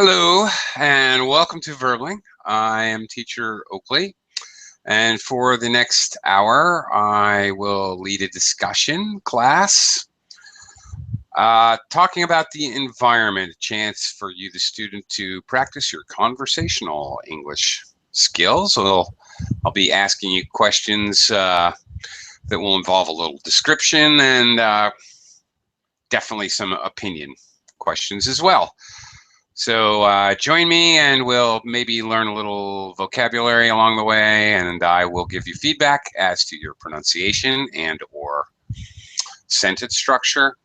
Hello and welcome to Verbling. I am teacher Oakley, and for the next hour I will lead a discussion class talking about the environment, a chance for you, the student, to practice your conversational English skills. So I'll be asking you questions that will involve a little description and definitely some opinion questions as well. So join me and we'll maybe learn a little vocabulary along the way, and I will give you feedback as to your pronunciation and or sentence structure,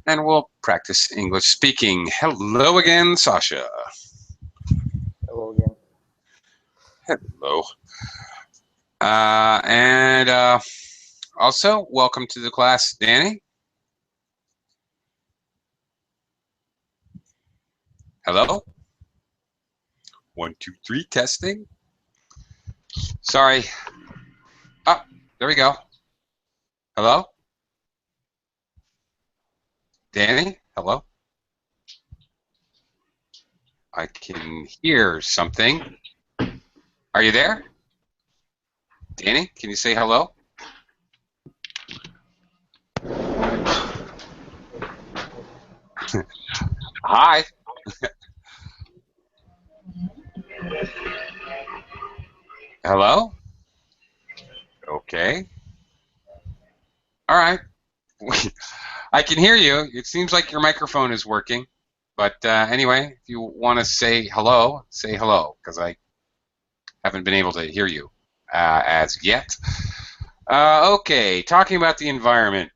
and we'll practice English speaking. Hello again, Sasha. Hello again. Hello. And also, welcome to the class, Danny. Hello? 1, 2, 3, testing. Sorry. Oh, there we go. Hello? Danny? Hello? I can hear something. Are you there? Danny, can you say hello? Hi. Hello? Okay. All right. I can hear you. It seems like your microphone is working. But anyway, if you want to say hello, because I haven't been able to hear you as yet. Okay, talking about the environment.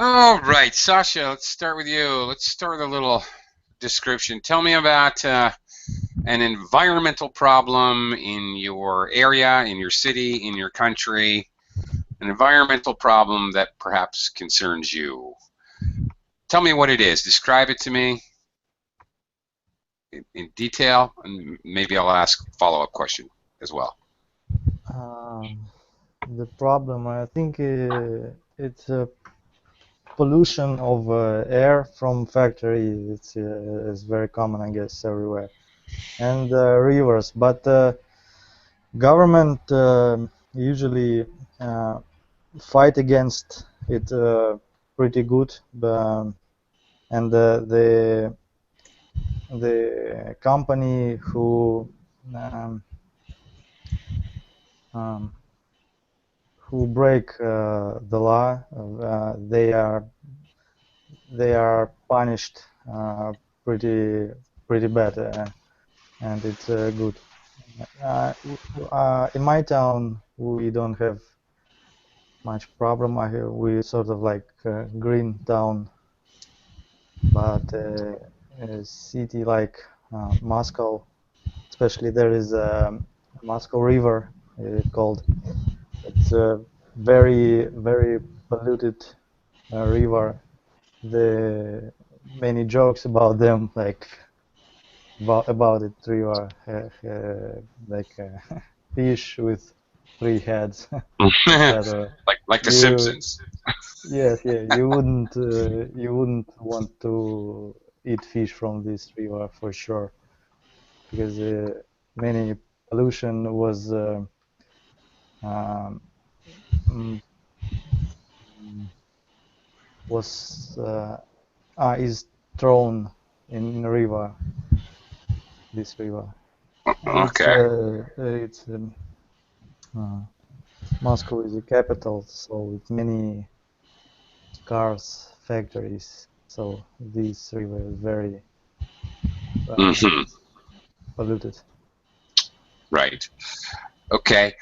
All right, Sasha, let's start with you. Let's start with a little description. Tell me about an environmental problem in your area, in your city, in your country, an environmental problem that perhaps concerns you. Tell me what it is. Describe it to me in detail, and maybe I'll ask a follow-up question as well. The problem, I think, it's pollution of air from factories. It's very common, I guess, everywhere, and rivers. But government usually fight against it pretty good, and the company who break the law, they are punished pretty bad, and it's good. In my town, we don't have much problem. We sort of like green town, but a city like Moscow, especially, there is a Moscow River called. It's a very polluted river. The many jokes about them, like about it river, like a fish with 3 heads, etc. like the Simpsons. Yes, yeah. You wouldn't want to eat fish from this river for sure, because many pollution was um, is thrown in river. This river. Okay. It's Moscow is the capital, so it's many cars, factories. So this river is very polluted. Right. Okay.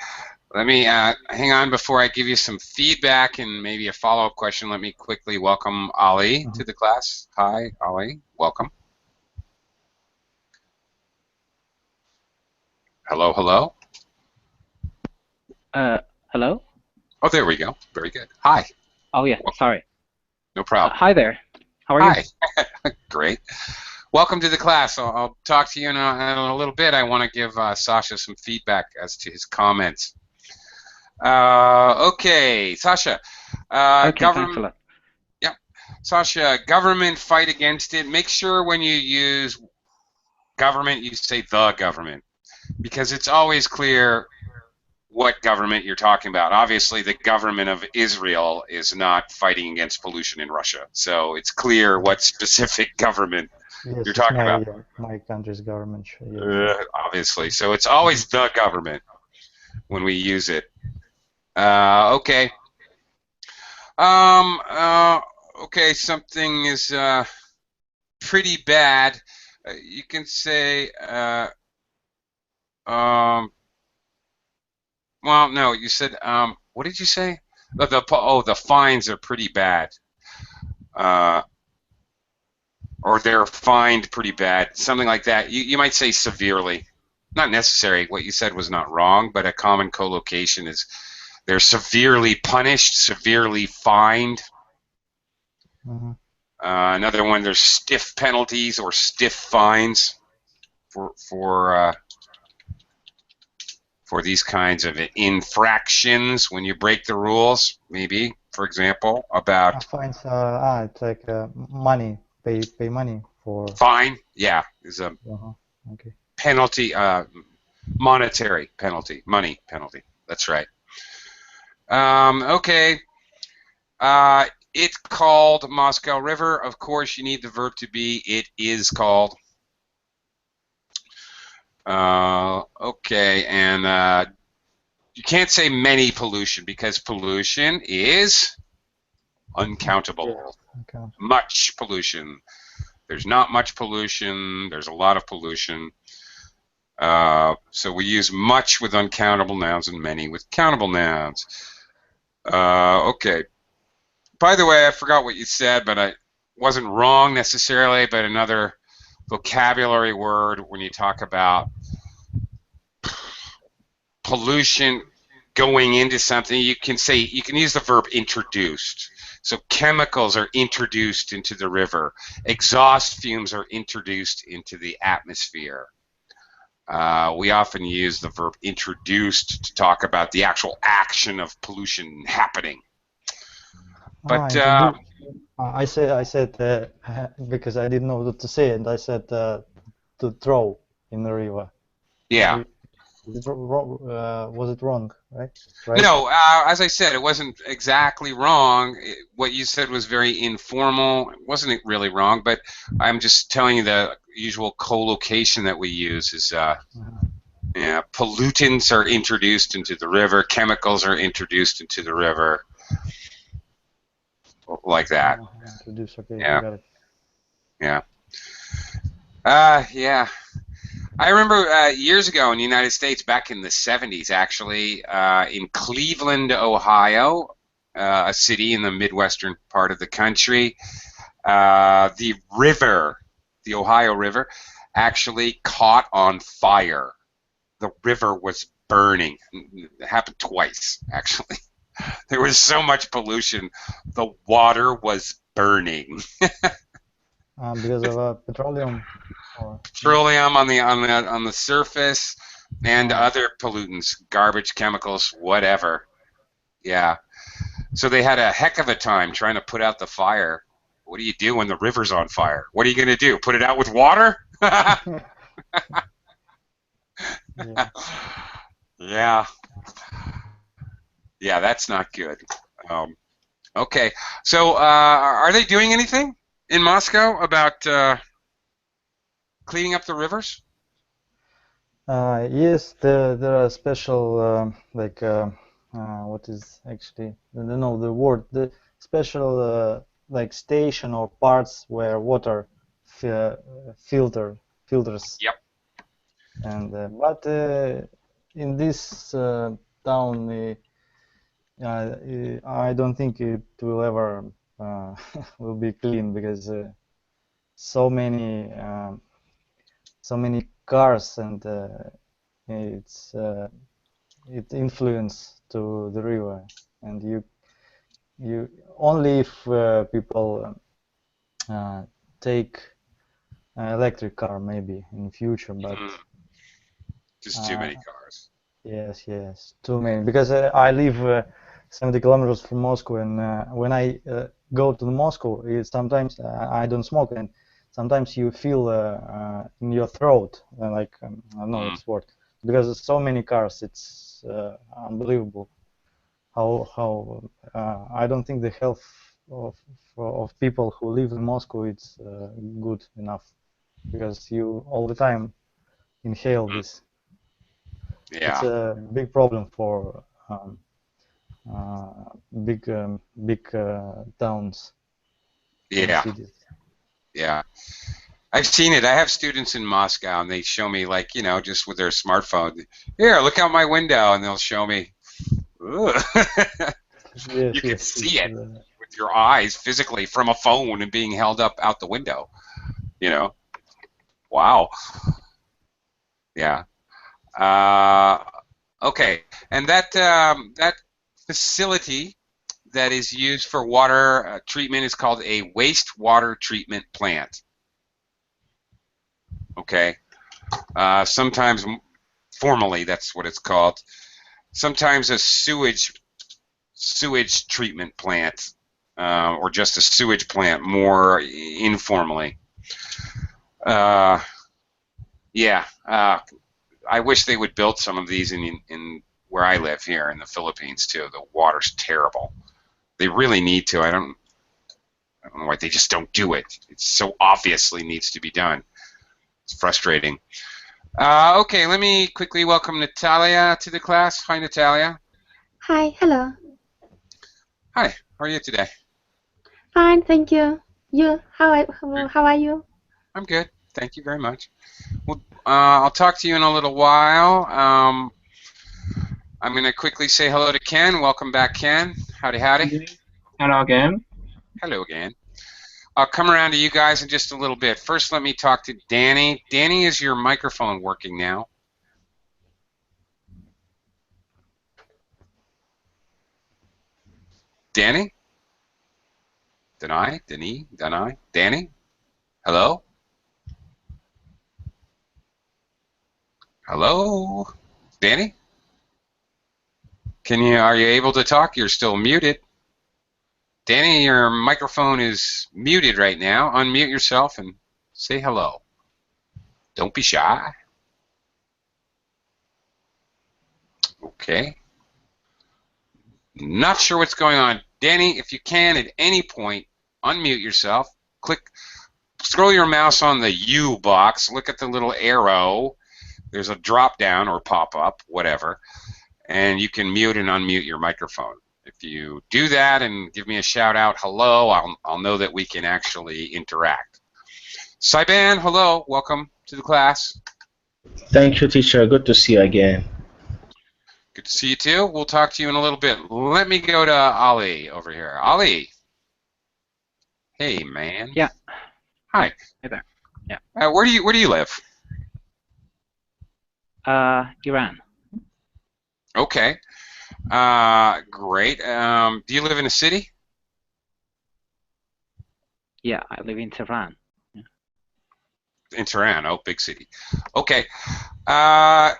Let me hang on before I give you some feedback and maybe a follow-up question. Let me quickly welcome Ali to the class. Hi, Ali. Welcome. Hello, hello. Hello? Oh, there we go. Very good. Hi. Oh, yeah. Welcome. Sorry. No problem. Hi there. How are you? Hi. Great. Welcome to the class. I'll talk to you in a little bit. I want to give Sasha some feedback as to his comments. Okay, Sasha. Okay, thanks a lot. Yeah. Sasha, government, fight against it. Make sure when you use government, you say the government, because it's always clear what government you're talking about. Obviously, the government of Israel is not fighting against pollution in Russia, so it's clear what specific government Yes, you're it's talking about. my country's government. Yes. Obviously, so it's always the government when we use it. Okay. Okay, something is pretty bad. You can say, well, no, you said, what did you say? The fines are pretty bad. Or they're fined pretty bad, something like that. You might say severely. Not necessary. What you said was not wrong, but a common collocation is they're severely punished, severely fined. Mm-hmm. Another one, there's stiff penalties or stiff fines for these kinds of infractions when you break the rules. Maybe, for example, about Fines. It's like money. Pay money for. fine. Yeah, is a Okay. penalty, monetary penalty, money penalty. That's right. Okay. It called Moscow River. Of course, you need the verb to be. It is called. Okay, and you can't say many pollution because pollution is uncountable. Yeah, okay. Much pollution. There's not much pollution. There's a lot of pollution. So we use much with uncountable nouns and many with countable nouns. Okay. By the way, I forgot what you said, but I wasn't wrong necessarily, but another vocabulary word when you talk about pollution going into something, you can use the verb introduced. So chemicals are introduced into the river. Exhaust fumes are introduced into the atmosphere. We often use the verb introduced to talk about the actual action of pollution happening. But I said because I didn't know what to say, and I said to throw in the river. Yeah. Was it wrong, right? No, as I said, it wasn't exactly wrong. What you said was very informal. It wasn't really wrong, but I'm just telling you the usual collocation that we use is yeah, pollutants are introduced into the river, chemicals are introduced into the river, like that. Introduce, okay, Yeah. got it. Yeah. Yeah. I remember years ago in the United States, back in the 70s actually, in Cleveland, Ohio, a city in the Midwestern part of the country, the river, the Ohio River, actually caught on fire. The river was burning. It happened twice, actually. There was so much pollution, the water was burning. Because of petroleum. Petroleum on the surface, and other pollutants, garbage, chemicals, whatever. Yeah. So they had a heck of a time trying to put out the fire. What do you do when the river's on fire? What are you going to do? Put it out with water? Yeah. Yeah. Yeah, that's not good. Okay. So are they doing anything in Moscow about cleaning up the rivers? Yes, there are special what is actually I don't know the word, the special like station or parts where water filters. Yep. And but in this town, I don't think it will ever will be clean because so many cars, and it influence to the river, and you only if people take electric car maybe in future, but just too many cars. yes, too many, because I live 70 kilometers from Moscow, and when I go to the Moscow, sometimes I don't smoke, and sometimes you feel in your throat, like I don't know its word, because there's so many cars. It's unbelievable. How I don't think the health of people who live in Moscow is good enough, because you all the time inhale this. Yeah. It's a big problem for big towns and Yeah. cities. Yeah. I've seen it. I have students in Moscow, and they show me, like, you know, just with their smartphone. Here, look out my window, and they'll show me. Yes, You can yes, see it with your eyes physically from a phone and being held up out the window. You know. Wow. Yeah. Okay. And that facility that is used for water treatment is called a wastewater treatment plant. Okay. Sometimes, formally, that's what it's called. Sometimes a sewage treatment plant, or just a sewage plant, more informally. Yeah. I wish they would build some of these in where I live here in the Philippines too. The water's terrible. They really need to. I don't know why they just don't do it. It so obviously needs to be done. It's frustrating. Okay, let me quickly welcome Natalia to the class. Hi, Natalia. Hi, hello. Hi, how are you today? Fine, thank you. You, how are you? I'm good. Thank you very much. Well, I'll talk to you in a little while. I'm going to quickly say hello to Ken. Welcome back, Ken. Howdy, howdy. Hello again. Hello again. I'll come around to you guys in just a little bit. First, let me talk to Danny. Danny, is your microphone working now? Danny? Danny? Hello? Hello? Danny? Are you able to talk? You're still muted. Danny, your microphone is muted right now. Unmute yourself and say hello. Don't be shy. Okay. Not sure what's going on. Danny, if you can at any point, unmute yourself. Scroll your mouse on the U box. Look at the little arrow. There's a drop down or pop up, whatever. And you can mute and unmute your microphone. If you do that and give me a shout out, hello, I'll know that we can actually interact. Saiban, hello, welcome to the class. Thank you, teacher. Good to see you again. Good to see you too. We'll talk to you in a little bit. Let me go to Ali over here. Ali. Hey, man. Yeah. Hi. Hey there. Yeah. Where do you live? Iran. Okay. Great. Do you live in a city? Yeah, I live in Tehran. Yeah. In Tehran. Oh, big city. Okay. Talk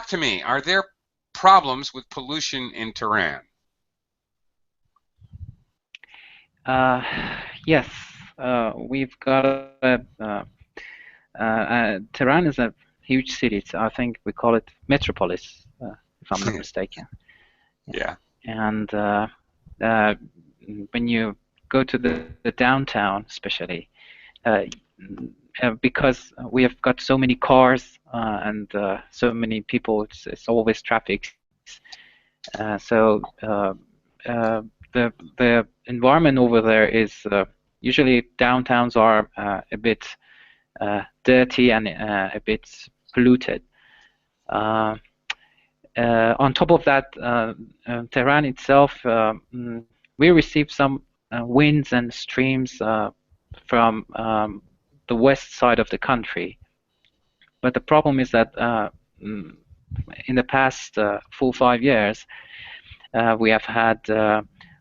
to me. Are there problems with pollution in Tehran? Yes. We've got Tehran is a huge city. I think we call it metropolis, if I'm not mistaken. Yeah. And when you go to the downtown, especially, because we have got so many cars and so many people, it's always traffic. So the environment over there is usually downtowns are a bit dirty and a bit polluted. On top of that, Tehran itself, we receive some winds and streams from the west side of the country. But the problem is that in the past 4 or 5 years, we have had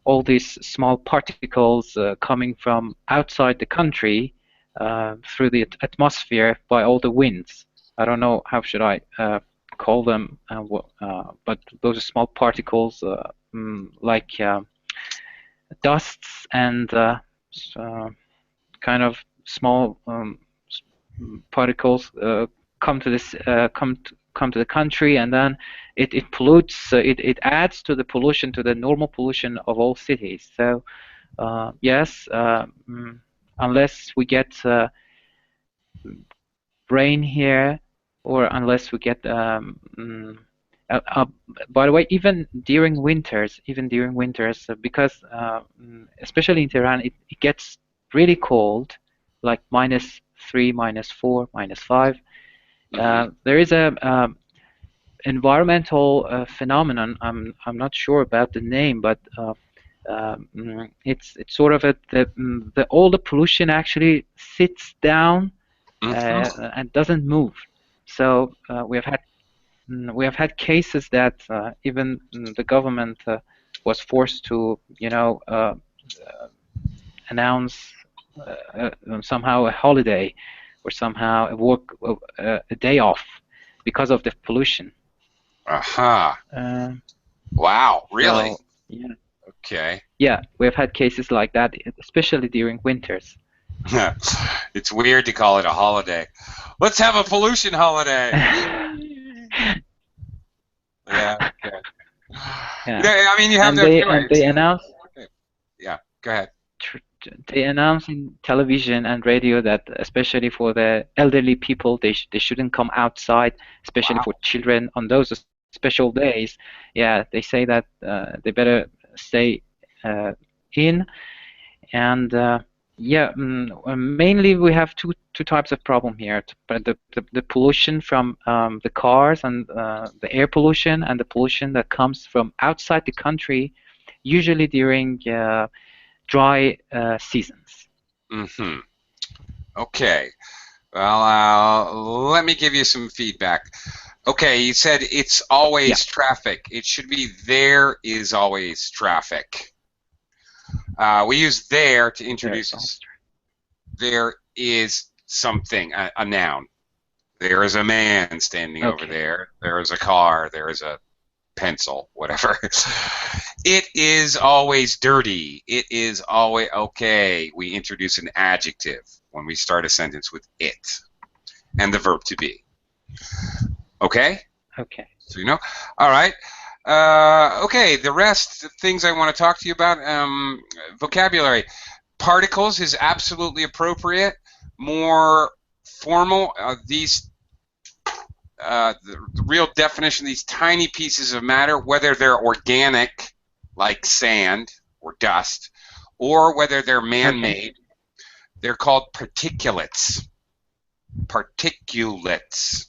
all these small particles coming from outside the country through the atmosphere by all the winds. I don't know how should I call them, but those are small particles like dusts and kind of small particles come to this come to the country, and then it pollutes. It adds to the pollution, to the normal pollution of all cities. So yes, unless we get rain here, or unless we get by the way, even during winters, because especially in Tehran, it gets really cold, like -3, -4, -5. There is a environmental phenomenon. I'm not sure about the name, but it's sort of all the pollution actually sits down and doesn't move. So we have had cases that even the government was forced to, announce somehow a holiday, or somehow a day off because of the pollution. Wow, really? So, yeah. Okay. Yeah, we've had cases like that, especially during winters. It's weird to call it a holiday. Let's have a pollution holiday. Yeah. Okay. Yeah. I mean, you have they announce. Okay. Yeah. Go ahead. They announce in television and radio that, especially for the elderly people, they shouldn't come outside, especially for children on those special days. Yeah, they say that they better stay in. And yeah, mainly we have two types of problem here. But the pollution from the cars and the air pollution, and the pollution that comes from outside the country, usually during dry seasons. Okay. Well, let me give you some feedback. Okay, you said it's always traffic. It should be there is always traffic. We use there to introduce there is something, a noun. There is a man standing over there. There is a car. There is a pencil, whatever. It is always dirty. It is always okay. We introduce an adjective when we start a sentence with it and the verb to be. Okay? Okay. So you know? All right. Okay, the rest things I want to talk to you about, vocabulary. Particles is absolutely appropriate. More formal, the real definition, these tiny pieces of matter, whether they're organic, like sand or dust, or whether they're man-made, they're called particulates. Particulates.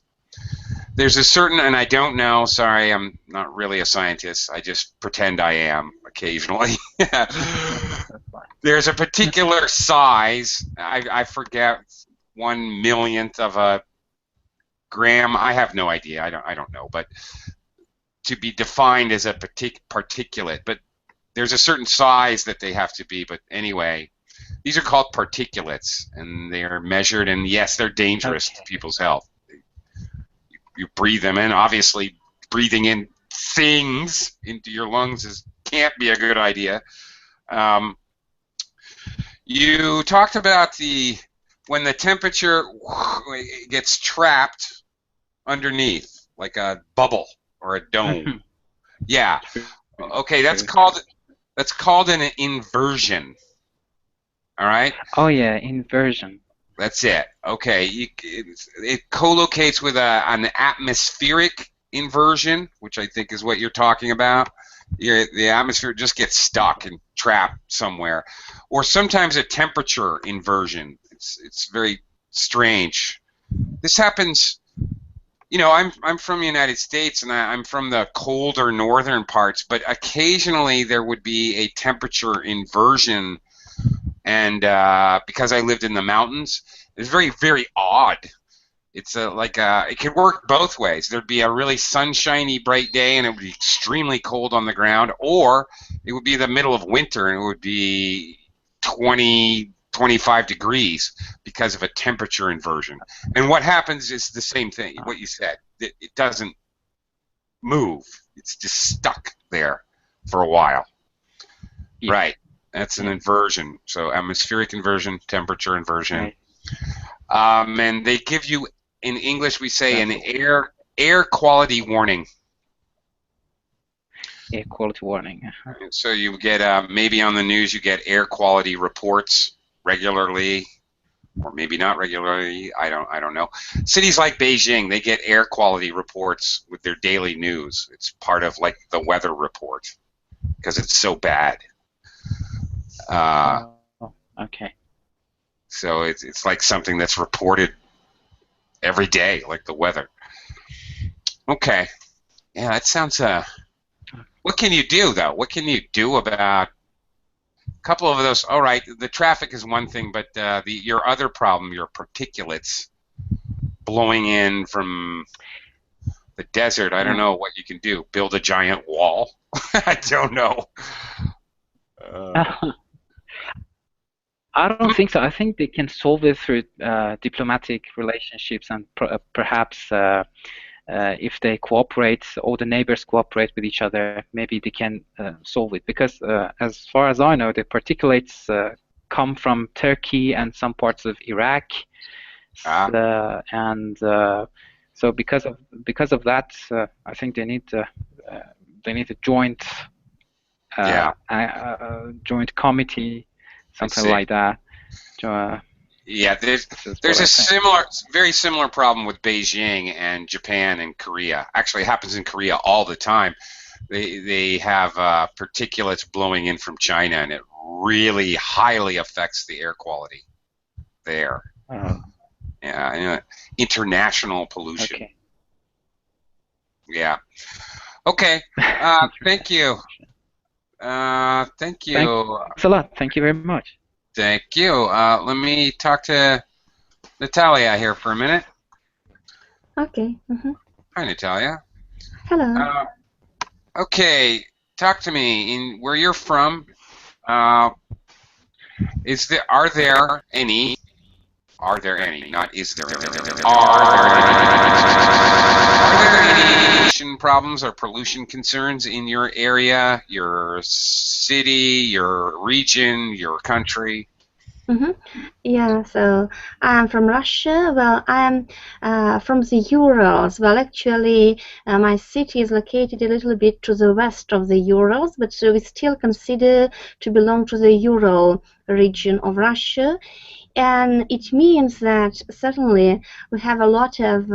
There's a certain, and I don't know, sorry, I'm not really a scientist, I just pretend I am occasionally. There's a particular size, I forget, 1/1,000,000th of a gram, I have no idea, I don't know, but to be defined as a particulate, but there's a certain size that they have to be, but anyway, these are called particulates, and they're measured, and yes, they're dangerous to people's health. You breathe them in. Obviously, breathing in things into your lungs can't be a good idea. You talked about when the temperature gets trapped underneath, like a bubble or a dome. Yeah. Okay, that's called an inversion. All right. Oh yeah, inversion. That's it. Okay, it co-locates with an atmospheric inversion, which I think is what you're talking about. The atmosphere just gets stuck and trapped somewhere, or sometimes a temperature inversion. It's very strange. This happens. You know, I'm from the United States, and I'm from the colder northern parts, but occasionally there would be a temperature inversion. And because I lived in the mountains, it's very, very odd. It's it could work both ways. There'd be a really sunshiny, bright day, and it would be extremely cold on the ground, or it would be the middle of winter, and it would be 20, 25 degrees because of a temperature inversion. And what happens is the same thing, what you said. It doesn't move. It's just stuck there for a while. Yeah. Right. That's an inversion. So atmospheric inversion, temperature inversion. Right. And they give you, in English we say, That's an air quality warning. Air quality warning. So you get, maybe on the news you get air quality reports regularly, or maybe not regularly. I don't know. Cities like Beijing, they get air quality reports with their daily news. It's part of like the weather report because it's so bad. Okay. So it's like something that's reported every day, like the weather. Okay. Yeah, that sounds. What can you do though? What can you do about a couple of those? All right, the traffic is one thing, but your other problem, your particulates blowing in from the desert. I don't know what you can do. Build a giant wall? I don't know. I don't think so. I think they can solve it through diplomatic relationships and perhaps if they cooperate, all the neighbors cooperate with each other, maybe they can solve it. Because as far as I know, the particulates come from Turkey and some parts of Iraq, and so because of that, I think they need a joint joint committee. Something like that. Yeah, there's a very similar problem with Beijing and Japan and Korea. Actually, it happens in Korea all the time. They have particulates blowing in from China, and it really highly affects the air quality there. Yeah, international pollution. Okay. Yeah. Okay. Thank you. Thank you. Thanks a lot. Thank you very much. Thank you. Let me talk to Natalia here for a minute. Okay. Hi, Natalia. Hello. Okay, talk to me. In where you're from, are there any? Not is there any? Are there any pollution problems or pollution concerns in your area, your city, your region, your country? Yeah, so I'm from Russia. Well, I'm from the Urals. Well, actually, my city is located a little bit to the west of the Urals, but we still consider to belong to the Ural region of Russia. And it means that certainly we have a lot of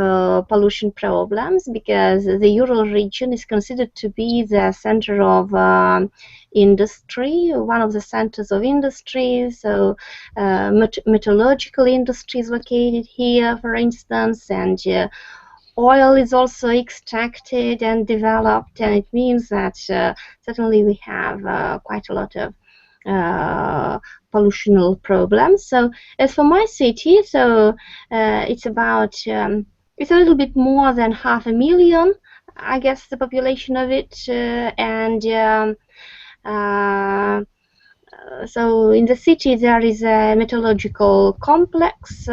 pollution problems because the Ural region is considered to be the center of industry, one of the centers of industry. So metallurgical industry is located here, for instance, and oil is also extracted and developed, and it means that certainly we have quite a lot of pollutional problems. So as for my city, so it's about it's a little bit more than 500,000, I guess, the population of it, and so in the city there is a metallurgical complex,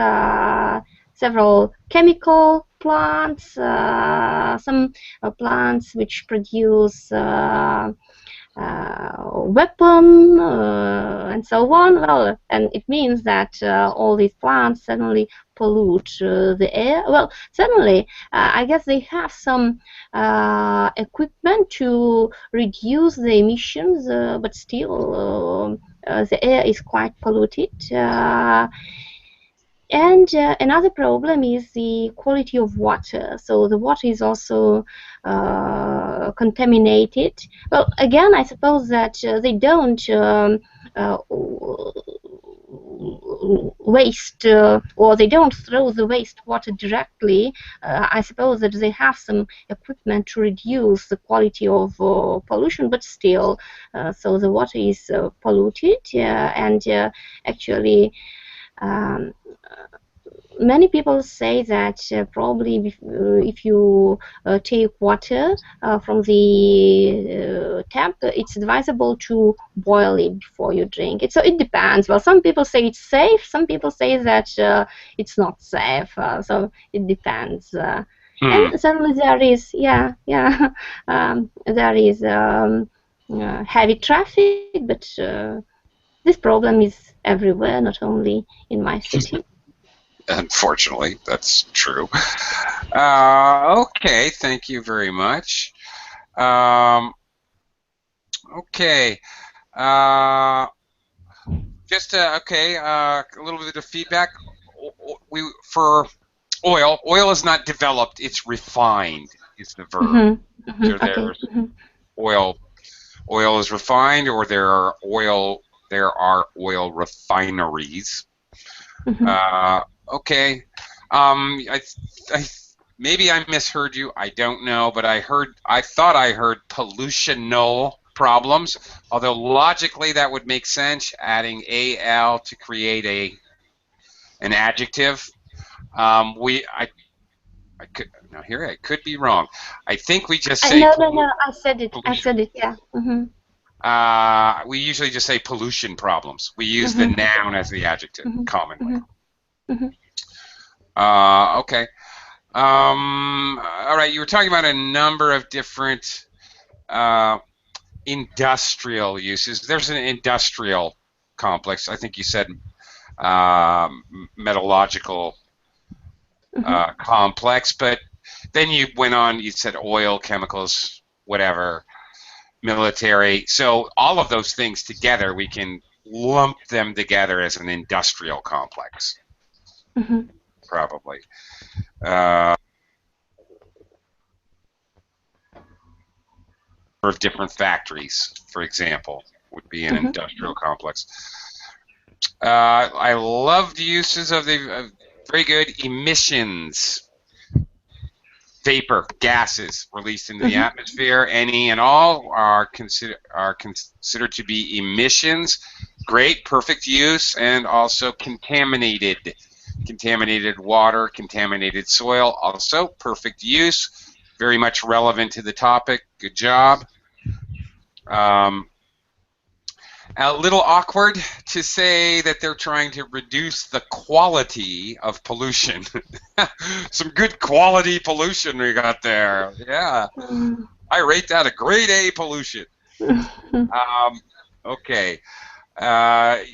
several chemical plants, some plants which produce weapon and so on. Well, and it means that all these plants suddenly pollute the air. Well, certainly, I guess they have some equipment to reduce the emissions, but still the air is quite polluted. And another problem is the quality of water. So the water is also contaminated. Well, again, I suppose that they don't waste or they don't throw the wastewater directly. I suppose that they have some equipment to reduce the quality of pollution, but still, so the water is polluted, and actually many people say that probably if you take water from the tap, it's advisable to boil it before you drink it. So it depends. Well, some people say it's safe. Some people say that it's not safe. So it depends. And certainly there is, there is heavy traffic, but this problem is everywhere, not only in my city. Unfortunately, that's true. Okay, thank you very much. Okay. Okay. A little bit of feedback. For oil. Oil is not developed; it's refined. Is the verb. So there's oil. Oil is refined, or there are oil refineries. Okay. Maybe I misheard you. I don't know, but I thought I heard pollutional problems. Although logically that would make sense, adding al to create an adjective. I could be wrong. I think we just say no. I said it. Pollution. I said it. Yeah. We usually just say pollution problems. We use the noun as the adjective commonly. Okay. All right. You were talking about a number of different industrial uses. There's an industrial complex. I think you said metallurgical complex, but then you went on. You said oil, chemicals, whatever, military. So all of those things together, we can lump them together as an industrial complex. Probably. Of different factories, for example, would be an industrial complex. I love the uses of the very good emissions. Vapor gases released into the atmosphere, any and all are considered to be emissions. Great, perfect use, and also contaminated water, contaminated soil, also perfect use. Very much relevant to the topic. Good job. A little awkward to say that they're trying to reduce the quality of pollution. Some good quality pollution we got there. Yeah. I rate that a grade A pollution. Okay. A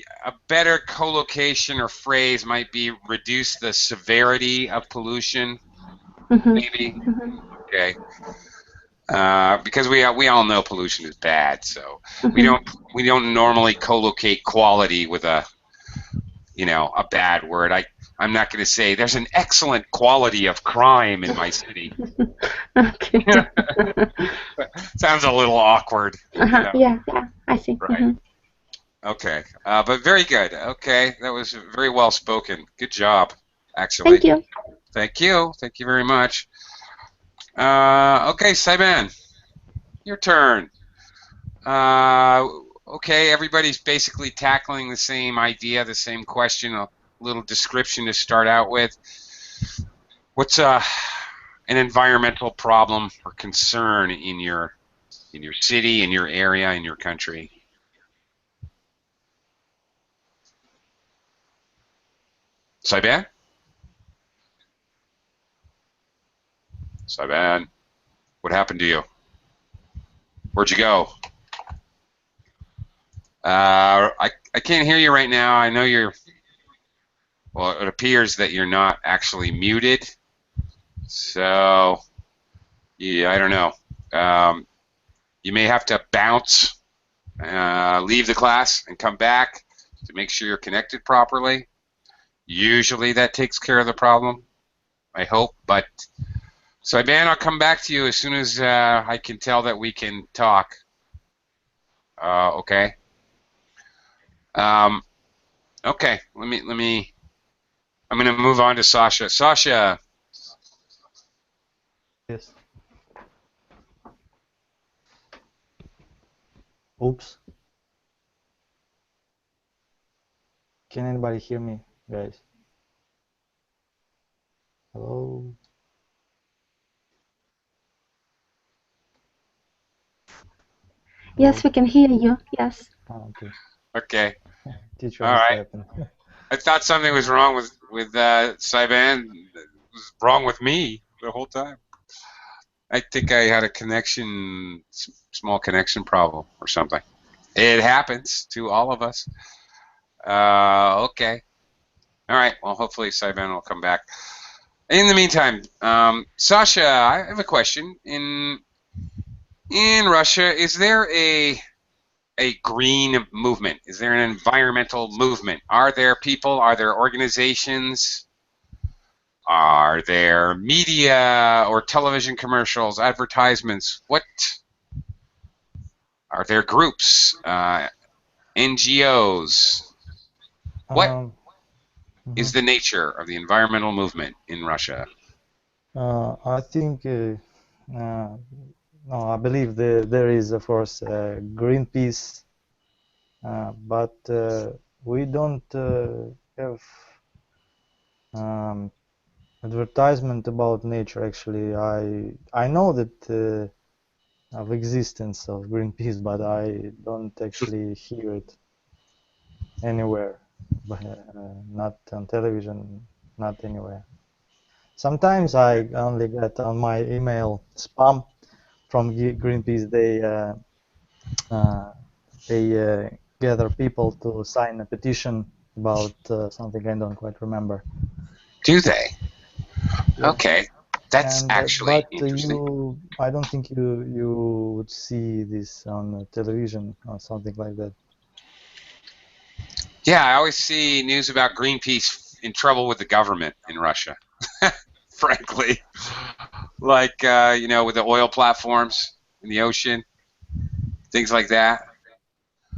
better collocation or phrase might be reduce the severity of pollution. Maybe. Okay. Because we all know pollution is bad, so we don't normally collocate quality with a bad word. I'm not going to say there's an excellent quality of crime in my city. Okay. Sounds a little awkward. Yeah, I see. Right. Okay, but very good. Okay, that was very well spoken. Good job, actually. Thank you. Thank you. Thank you very much. Okay, Saiban, your turn. Okay, everybody's basically tackling the same idea, the same question, a little description to start out with. What's an environmental problem or concern in your city, in your area, in your country? Saiban? Saiban, what happened to you? Where'd you go? I can't hear you right now. I know you're. Well, it appears that you're not actually muted. So, yeah, I don't know. You may have to bounce, leave the class, and come back to make sure you're connected properly. Usually that takes care of the problem, I hope. But Saiban, I'll come back to you as soon as I can tell that we can talk. Okay. Okay. Let me. I'm going to move on to Sasha. Sasha. Yes. Oops. Can anybody hear me, guys? Hello? Yes, we can hear you. Yes. Oh, okay. Okay. Teacher, all right. Happened. I thought something was wrong with Saiban. It was wrong with me. the whole time. I think I had a small connection problem or something. It happens to all of us. Okay. All right. Well, hopefully Saiban will come back. In the meantime, Sasha, I have a question. In Russia, is there a green movement? Is there an environmental movement? Are there people? Are there organizations? Are there media or television commercials, advertisements? What are there groups, NGOs? What is the nature of the environmental movement in Russia? I think, no, I believe there is, of course, Greenpeace, but we don't have advertisement about nature. Actually, I know that of existence of Greenpeace, but I don't actually hear it anywhere, but not on television, not anywhere. Sometimes I only get on my email spam from Greenpeace. They gather people to sign a petition about something I don't quite remember. Do they? Yeah. Okay, that's actually interesting. I don't think you would see this on television or something like that. Yeah, I always see news about Greenpeace in trouble with the government in Russia. Frankly, like with the oil platforms in the ocean, things like that.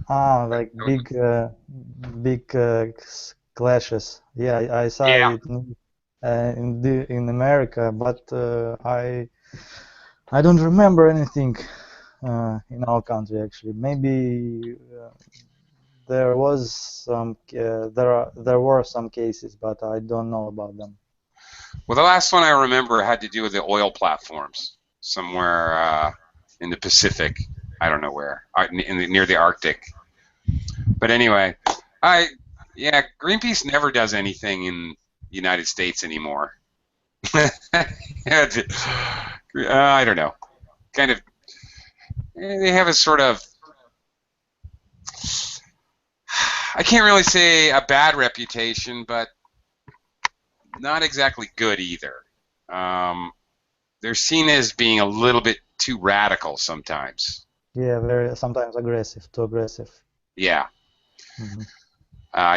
Ah, like big clashes. Yeah, I saw it in America, but I don't remember anything in our country actually. Maybe there was some there were some cases, but I don't know about them. Well, the last one I remember had to do with the oil platforms somewhere in the Pacific. I don't know where, near the Arctic. But anyway, Greenpeace never does anything in the United States anymore. I don't know. Kind of, they have a sort of, I can't really say a bad reputation, but not exactly good either. They're seen as being a little bit too radical sometimes. Yeah, sometimes too aggressive. Yeah.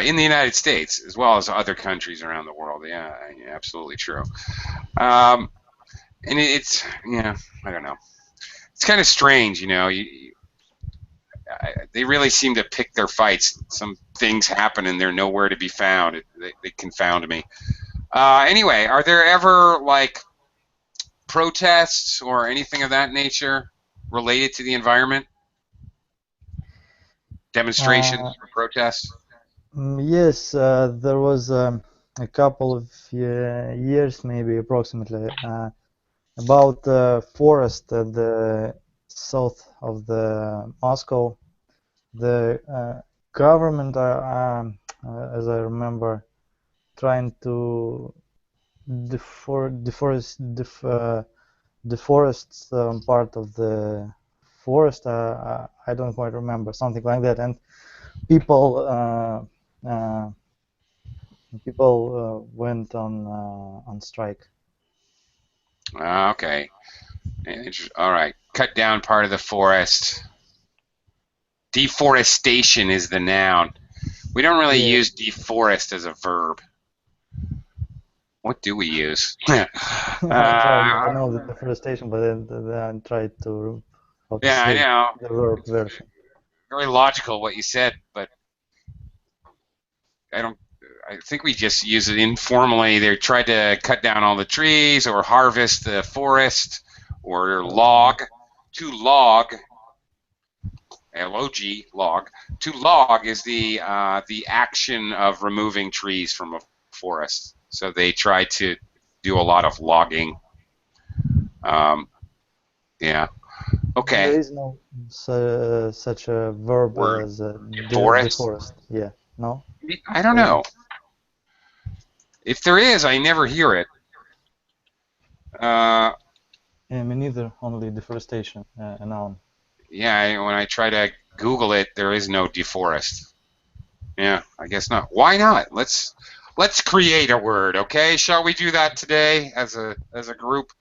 In the United States, as well as other countries around the world. Yeah, absolutely true. And it's, I don't know. It's kind of strange, they really seem to pick their fights. Some things happen and they're nowhere to be found. They confound me. Anyway, are there ever like protests or anything of that nature related to the environment? Demonstrations or protests? Yes, there was a couple of years, maybe approximately, about the forest at the south of the Moscow. The government, as I remember, trying to deforest part of the forest. I don't quite remember, something like that, and people went on strike. Okay. All right. Cut down part of the forest. Deforestation is the noun. We don't really use deforest as a verb. What do we use? I know the deforestation, but then I tried to I know. The verb version. Very logical what you said, but I think we just use it informally. They tried to cut down all the trees or harvest the forest or log. To log, L-O-G, log. To log is the action of removing trees from a forest. So they try to do a lot of logging. Yeah. Okay. There is no such a verb as deforest. Yeah. No? I don't know. If there is, I never hear it. Me neither. Only deforestation, a noun. Yeah, when I try to Google it, there is no deforest. Yeah, I guess not. Why not? Let's create a word, okay? Shall we do that today as a group?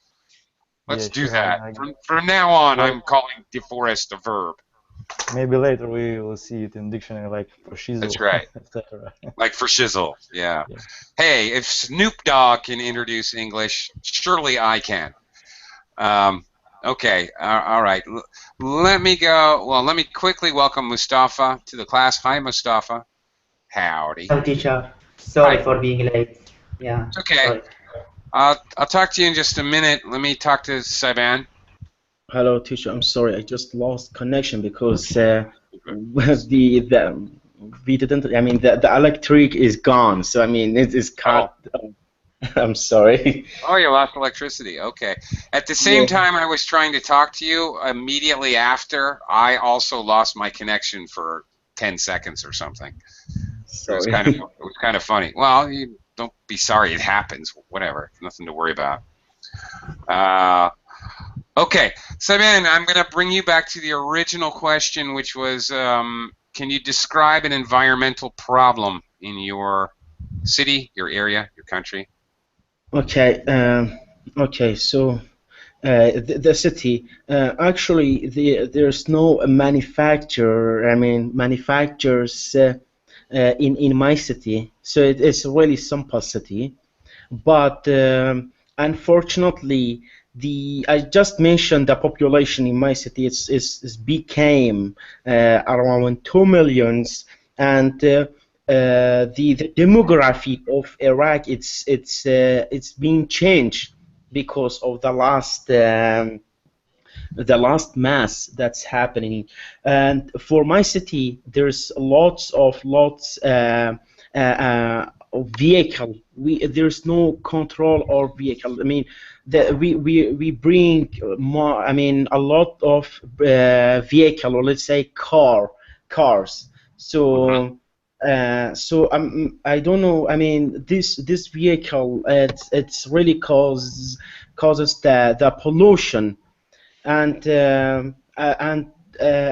Let's Yeah, do sure. that. From now on, Well, I'm calling deforest a verb. maybe later we will see it in dictionary, like for shizzle, That's right. etc. Like for shizzle, yeah. Yeah. Hey, if Snoop Dogg can introduce English, surely I can. Okay, all right. Let me go. Well, let me quickly welcome Mustafa to the class. Hi, Mustafa. Howdy. Hello, teacher. Sorry Hi. for being late. Yeah. It's okay. Sorry. I'll talk to you in just a minute. Let me talk to Saiban. Hello, teacher. I'm sorry, I just lost connection because the we didn't. I mean, the electric is gone. So I mean, it is cut. I'm sorry. Oh, you lost electricity. Okay. At the same time I was trying to talk to you, immediately after, I also lost my connection for 10 seconds or something. Sorry. It was kind of funny. Well, you don't be sorry. It happens. Whatever. Nothing to worry about. Okay. So, man, I'm going to bring you back to the original question, which was, can you describe an environmental problem in your city, your area, your country? Okay. Okay. So. The city actually there's no manufacturer. I mean manufacturers in my city, so it's a really simple city. But unfortunately, I just mentioned the population in my city. It's became around 2 millions, and the demography of Iraq it's being changed because of the last mass that's happening. And for my city, there's lots of vehicle. There's no control or vehicle. I mean, we bring more. I mean, a lot of vehicle, or let's say cars. So. So I don't know. I mean, this vehicle it's really causes the pollution, and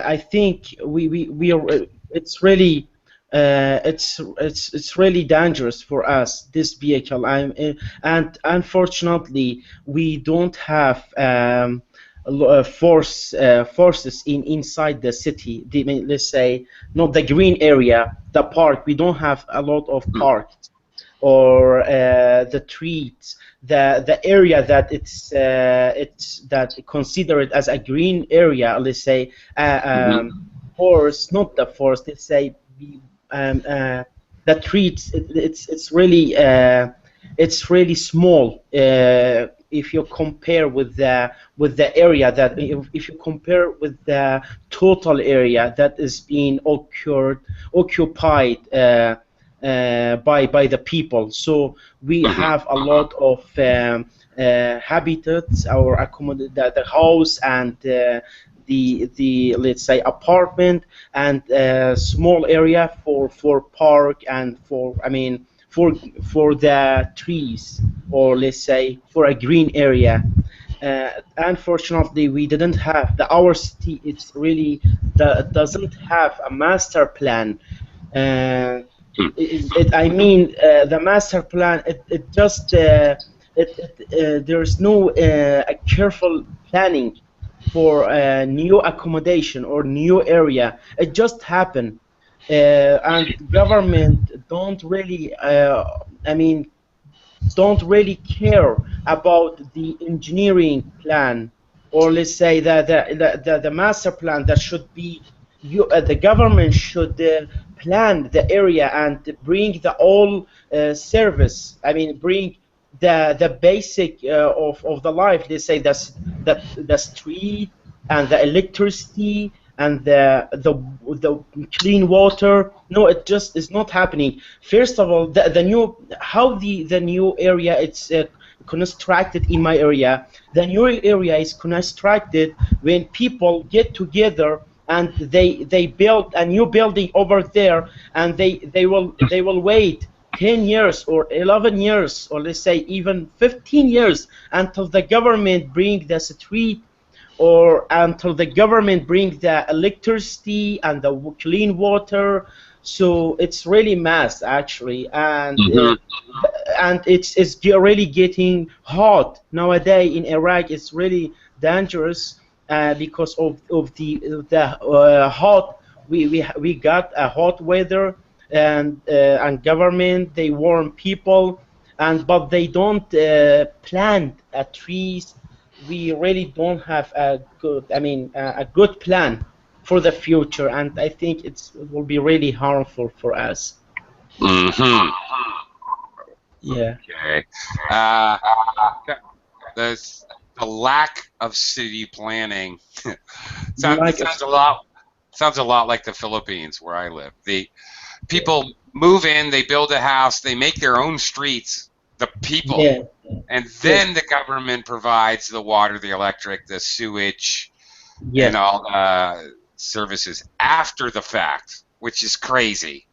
I think we are. It's really it's really dangerous for us, this vehicle. And unfortunately we don't have forces inside the city. Let's say not the green area, the park. We don't have a lot of parks or the trees, the area that it's that considered as a green area. Let's say forest, not the forest. Let's say the trees. It's really small. If you compare with the area that if you compare with the total area that is being occupied by the people, so we have a lot of habitats, or accommodate the house and the let's say apartment, and small area for park and for for the trees, or let's say for a green area. Unfortunately, we didn't have our city. It's really doesn't have a master plan. I mean, the master plan. It just there's no a careful planning for new accommodation or new area. It just happened, and government don't really. Don't really care about the engineering plan, or let's say that the master plan that should be. The government should plan the area and bring the all service. I mean, bring the basic of the life. Let's say the street and the electricity and the clean water. No, it just is not happening. First of all, the new area it's constructed in my area. The new area is constructed when people get together and they build a new building over there, and they will wait 10 years or 11 years, or let's say even 15 years, until the government bring the street, or until the government bring the electricity and the clean water. So it's really mess actually, Mhm. and it's really getting hot nowadays in Iraq. It's really dangerous because of the hot. We got a hot weather, and government they warn people, and but they don't plant trees. We really don't have a good, I mean, a good plan for the future, and I think it will be really harmful for us. Mhm. Yeah. Okay. The the lack of city planning Like sounds a lot like the Philippines where I live. The people move in, they build a house, they make their own streets, the people, yeah, and yes, then the government provides the water, the electric, the sewage, and yeah, all the services after the fact, which is crazy.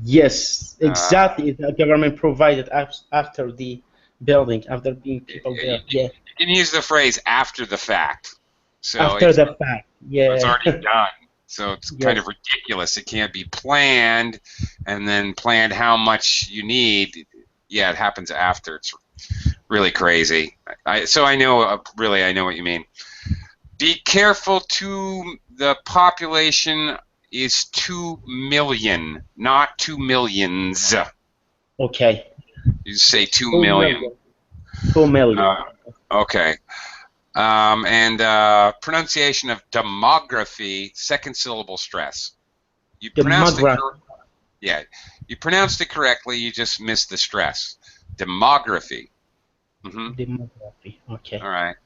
yes, Uh, exactly. The government provided after the building, after being people you, there. Yeah, you can use the phrase after the fact. So after the fact. it's Yeah, already done. So it's kind yes, of ridiculous. It can't be planned and then planned how much you need. Yeah, it happens after. It's really crazy. So I know, really, I know what you mean. Be careful to the population is 2 million, not 2 millions. okay. You say 2 2 million. million. 2 million. Okay. And pronunciation of demography, second syllable stress. You pronounced it Demography. Yeah, you pronounced it correctly. You just missed the stress. Demography. Demography. Okay. All right.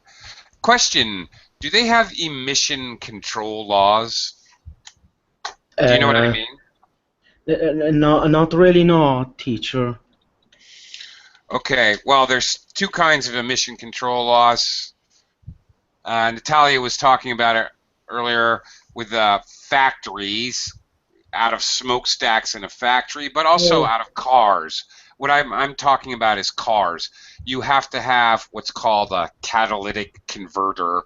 Question: do they have emission control laws? Do you know what I mean? No, not really. No, teacher. Okay. Well, there's two kinds of emission control laws. Natalia was talking about it earlier with factories, out of smokestacks in a factory, but also Oh, out of cars. What I'm talking about is cars. You have to have what's called a catalytic converter.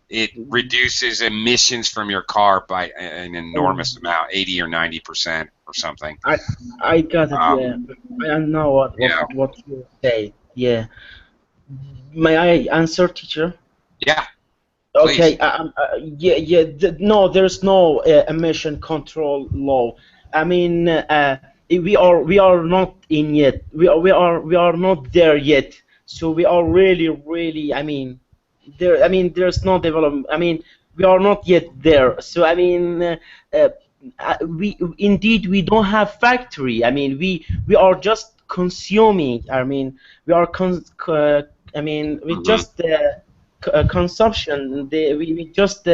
It reduces emissions from your car by an oh, enormous amount, 80 or 90% or something. I got it. Yeah, I know Yeah. what you say. Yeah. May I answer, teacher? Yeah, please. Okay. Yeah, yeah. No, there's no emission control law. I mean, we are not in yet. We are not there yet. So we are really, really. I mean, there. I mean, there's no development. I mean, we are not yet there. So I mean, we indeed we don't have factory. I mean, we are just consuming. I mean, we are I mean, we Hmm. just consumption. We just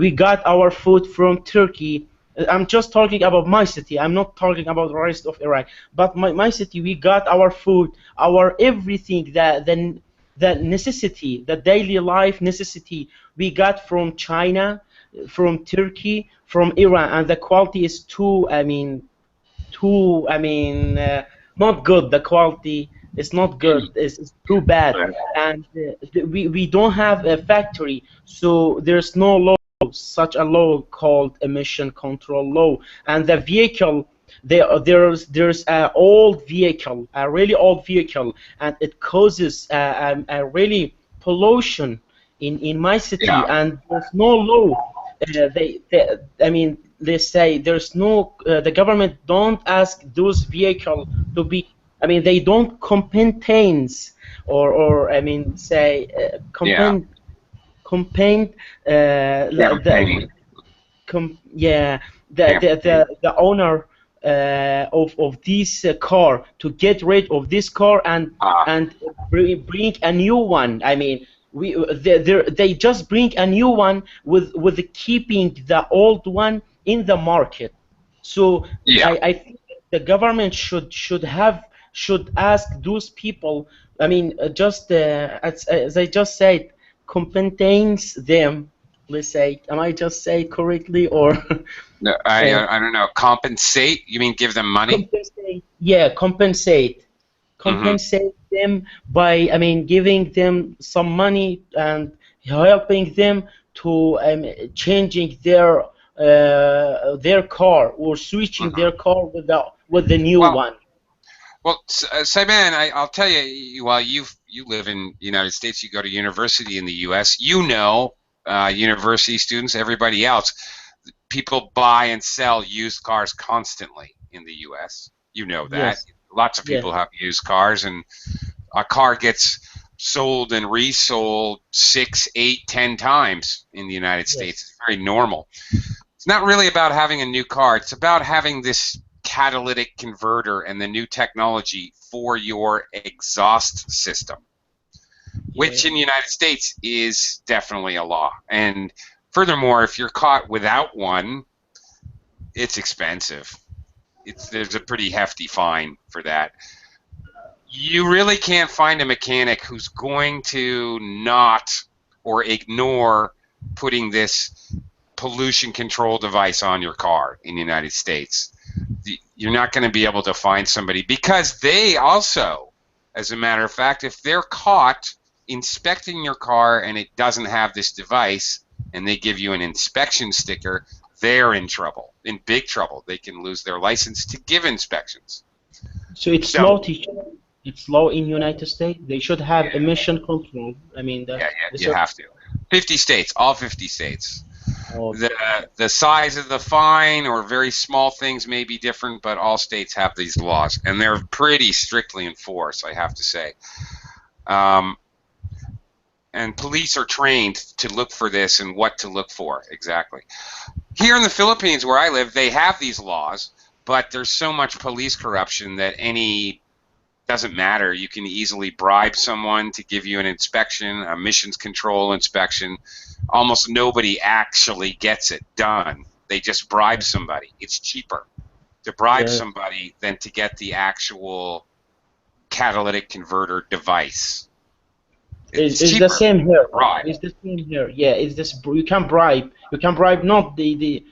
we got our food from Turkey. I'm just talking about my city. I'm not talking about the rest of Iraq. But my city, we got our food, our everything, the necessity, the daily life necessity, we got from China, from Turkey, from Iran, and the quality is too. I mean, not good. The quality is not good. It's too bad, and we don't have a factory, so there's no law, such a law called emission control law. And the vehicle, there's a old vehicle, a really old vehicle, and it causes a really pollution in my city, Yeah. and there's no law. I mean, they say there's no, the government don't ask those vehicles to be, I mean, they don't compensate, or I mean, say, Yeah. compensate, Campaign. yeah, Campaign. the owner of this car, to get rid of this car, Ah, and bring a new one. I mean, they just bring a new one with keeping the old one in the market. So yeah. I think the government should ask those people. I mean, just as I just said, compensates them. Let's say, am I just say it correctly, or No, I don't know. Compensate? You mean give them money? Compensate, yeah, compensate. Compensate them by, I mean, giving them some money and helping them to changing their car or switching their car with the new one. Well, Saiman, I'll tell you. While you live in the United States, you go to university in the U.S. You know, university students, everybody else, people buy and sell used cars constantly in the U.S. You know that. Yes. Lots of people have used cars, and a car gets sold and resold 6, 8, 10 times in the United States. It's very normal. It's not really about having a new car. It's about having this catalytic converter and the new technology for your exhaust system, which in the United States is definitely a law. And furthermore, if you're caught without one, it's expensive. There's a pretty hefty fine for that. You really can't find a mechanic who's going to not or ignore putting this pollution control device on your car in the United States. You're not going to be able to find somebody, because they also, as a matter of fact, if they're caught inspecting your car and it doesn't have this device and they give you an inspection sticker, they're in trouble, in big trouble. They can lose their license to give inspections. So it's law, teacher. It's law in United States. They should have emission control. I mean, you have to. 50 states, all 50 states. The size of the fine or very small things may be different, but all states have these laws, and they're pretty strictly enforced, I have to say. And police are trained to look for this and what to look for exactly. Here in the Philippines, where I live, they have these laws, but there's so much police corruption that doesn't matter. You can easily bribe someone to give you an inspection, a emissions control inspection. Almost nobody actually gets it done. They just bribe somebody. It's cheaper to bribe somebody than to get the actual catalytic converter device. It's the same here. Right. It's the same here. Yeah, it's this. You can bribe. You can bribe not the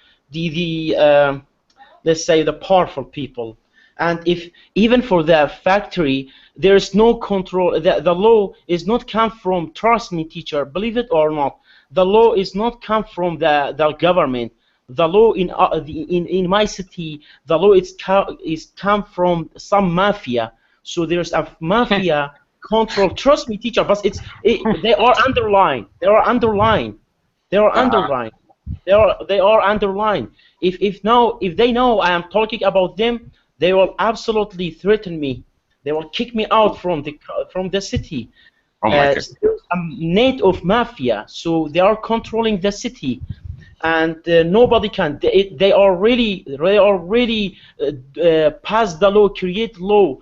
let's say the powerful people. And if even for the factory, there's no control. The law is not come from. Trust me, teacher. Believe it or not, the law is not come from the government. The law in my city, the law is come from some mafia. So there's a mafia control. Trust me, teacher. But they are underlined. They are underlined. They are underlined. They are underlined. If they know I am talking about them, they will absolutely threaten me. They will kick me out from the city. Oh my goodness. There's a net of mafia, so they are controlling the city, and nobody can. They are really pass the law, create law,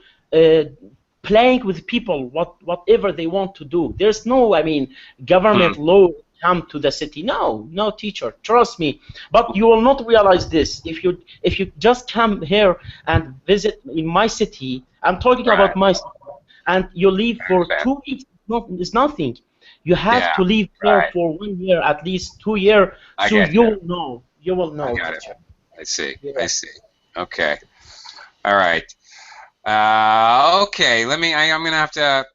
playing with people whatever they want to do. There's no, I mean, government law come to the city. No, teacher, trust me. But you will not realize this if you just come here and visit in my city. I'm talking about my city, and you live for 2 weeks. It's nothing. You have to live there for 1 year, at least 2 years, so you will know. You will know. I got it. I see. Yeah. I see. Okay. All right. Okay. I'm gonna have to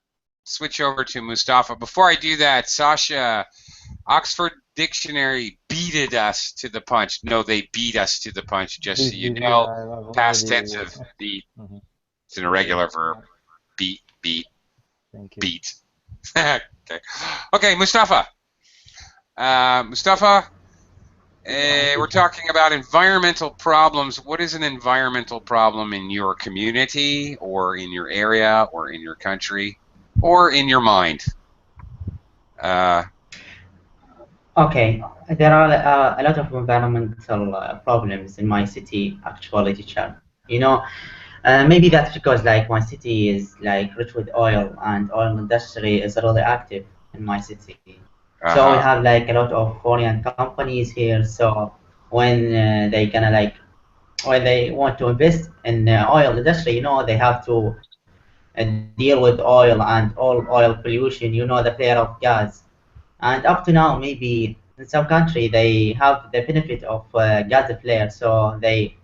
switch over to Mustafa. Before I do that, Sasha, Oxford Dictionary beated us to the punch. No, they beat us to the punch. Just so you know, past tense of beat. It's an irregular verb. Beat. Beat. Okay, Mustafa. We're talking about environmental problems. What is an environmental problem in your community, or in your area, or in your country, or in your mind? Okay, there are a lot of environmental problems in my city, actually, teacher. You know, maybe that's because like my city is like rich with oil, and oil industry is really active in my city. So we have like a lot of foreign companies here. So when when they want to invest in oil industry, you know, they have to deal with oil and all oil pollution. You know, the flare of gas. And up to now, maybe in some country they have the benefit of gas flare, so they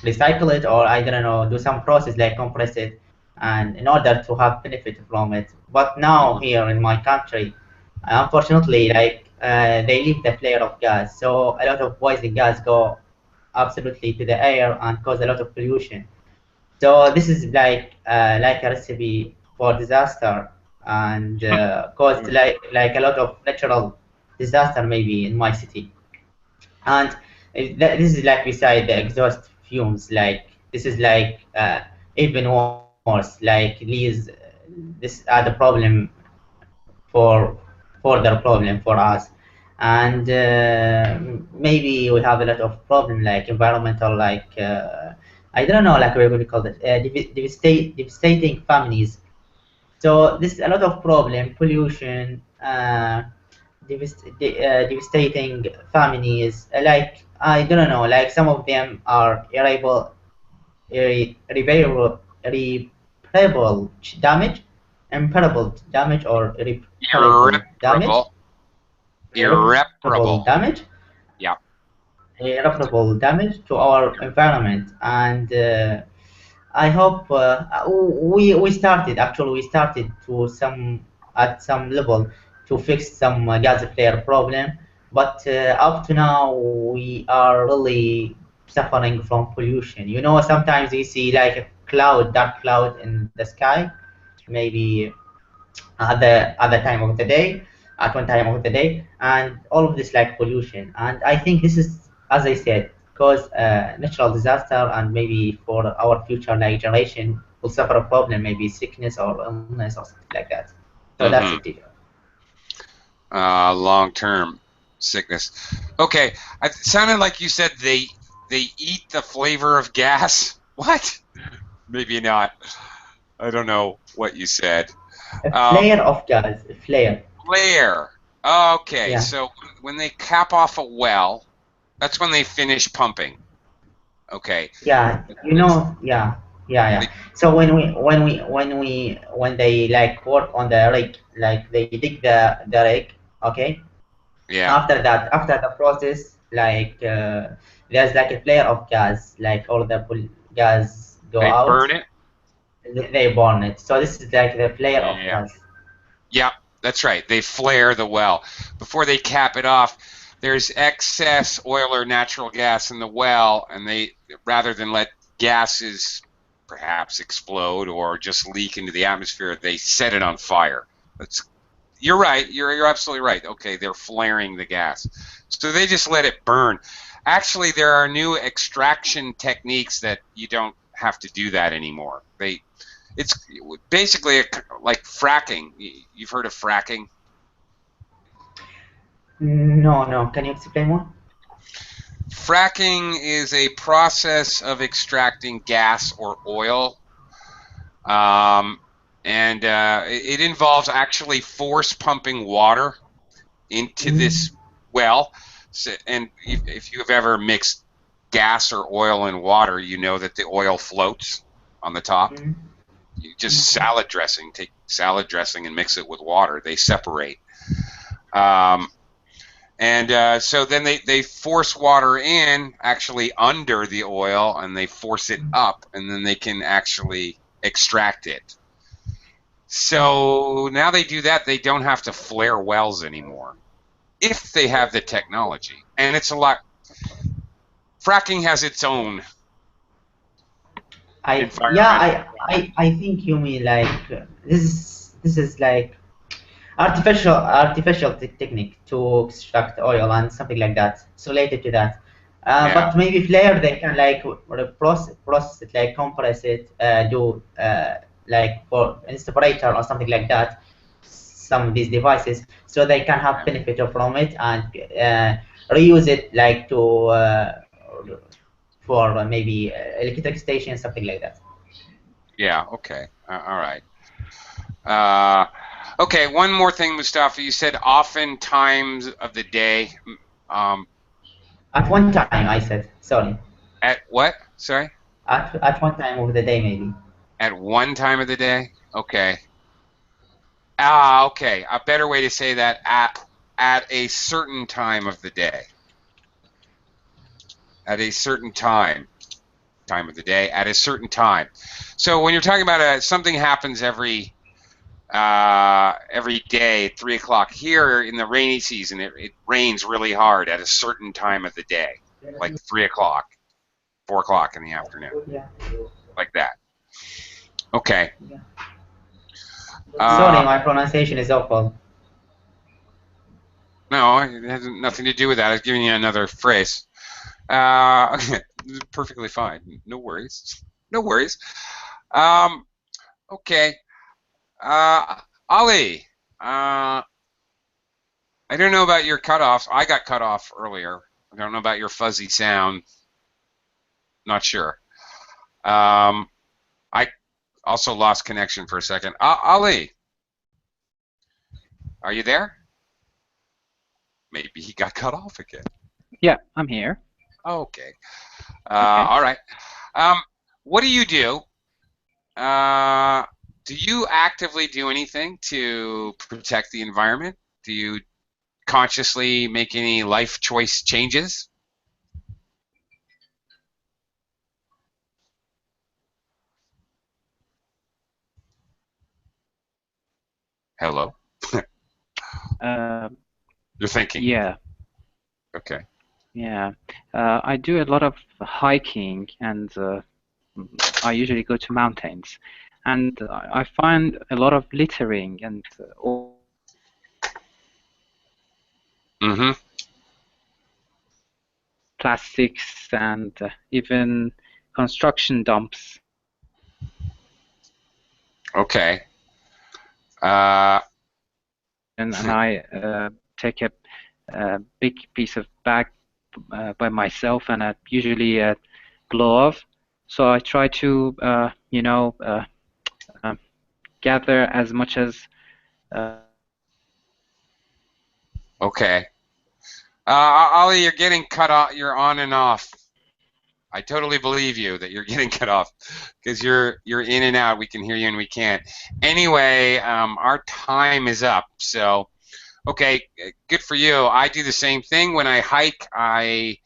recycle it, or I don't know, do some process like compress it, and in order to have benefit from it. But now here in my country, unfortunately, like they leave the flare of gas, so a lot of poison gas go absolutely to the air and cause a lot of pollution. So this is like a recipe for disaster, and caused like a lot of natural disaster maybe in my city. And this is like beside the exhaust fumes, like this is like even worse, like this are the problem for further problem for us. And maybe we have a lot of problem like environmental, like I don't know, like what we call it, devastating families. So this is a lot of problem, pollution, devastating families. Like I don't know, like some of them are irreparable damage, irreparable damage, or irreparable damage. Irreparable. Damage. Yeah. Irreparable damage to our environment, and I hope we started to at some level to fix some gas flare problem, but up to now we are really suffering from pollution. You know, sometimes you see like a cloud, dark cloud in the sky, maybe other time of the day, at one time of the day, and all of this like pollution. And I think this is, as I said, cause natural disaster, and maybe for our future like generation will suffer a problem, maybe sickness or illness or something like that. So that's it. Long-term sickness. Okay, it sounded like you said they eat the flavor of gas. What? Maybe not. I don't know what you said. A flare of gas. Flare. Flare. Okay, Yeah. so when they cap off a well, that's when they finish pumping. Okay. Yeah, you know, yeah. So when they like work on the rig, like they dig the rig, okay. Yeah. After that, after the process, like there's like a flare of gas, like all the gas go out. They burn it. They burn it. So this is like the flare of gas. Yeah, that's right. They flare the well. Before they cap it off, there's excess oil or natural gas in the well, and they, rather than let gases perhaps explode or just leak into the atmosphere, they set it on fire. You're right. You're absolutely right. Okay, they're flaring the gas. So they just let it burn. Actually, there are new extraction techniques that you don't have to do that anymore. It's basically like fracking. You've heard of fracking? No. Can you explain more? Fracking is a process of extracting gas or oil, and it involves actually force pumping water into this well. So, and if you have ever mixed gas or oil and water, you know that the oil floats on the top. You just take salad dressing and mix it with water. They separate. So then they force water in actually under the oil, and they force it up, and then they can actually extract it. So now they do that. They don't have to flare wells anymore if they have the technology. And it's a lot. Fracking has its own I think you mean like this is like artificial technique to extract oil and something like that. It's related to that. But maybe flare, they can like process it, like compress it, do like for an separator or something like that. Some of these devices, so they can have benefit from it and reuse it, like to for maybe electric station, something like that. Yeah. Okay. All right. Okay. One more thing, Mustafa. You said often times of the day. At one time, I said. Sorry. At what? Sorry. At one time of the day, maybe. At one time of the day. Okay. Okay. A better way to say that, at at a certain time of the day. At a certain time of the day, at a certain time. So when you're talking about something happens every day at 3 o'clock. Here in the rainy season, it rains really hard at a certain time of the day, like 3 o'clock, 4 o'clock in the afternoon, like that. Okay. Sorry, my pronunciation is awful. No, it has nothing to do with that. I was giving you another phrase. Perfectly fine. No worries. No worries. Okay. Ali, I don't know about your cutoffs. I got cut off earlier. I don't know about your fuzzy sound. Not sure. I also lost connection for a second. Ali, are you there? Maybe he got cut off again. Yeah, I'm here. Okay. All right. What do you do? Do you actively do anything to protect the environment? Do you consciously make any life choice changes? Hello? You're thinking? Yeah. Okay. Yeah. I do a lot of hiking, and I usually go to mountains. And I find a lot of littering and plastics and even construction dumps. Okay. And I take a big piece of bag by myself, and I usually glove. So I try to, gather as much as. Okay. Ali, you're getting cut off. You're on and off. I totally believe you that you're getting cut off because you're in and out. We can hear you and we can't. Anyway, our time is up. So, okay, good for you. I do the same thing when I hike. I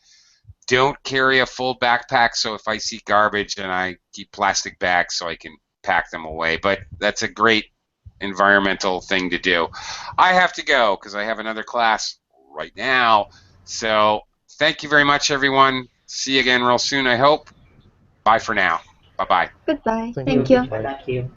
don't carry a full backpack, so if I see garbage, then I keep plastic bags so I can pack them away. But that's a great environmental thing to do. I have to go because I have another class right now. So thank you very much, everyone. See you again real soon, I hope. Bye for now. Bye-bye. Goodbye. Thank Thank you. you. Thank you.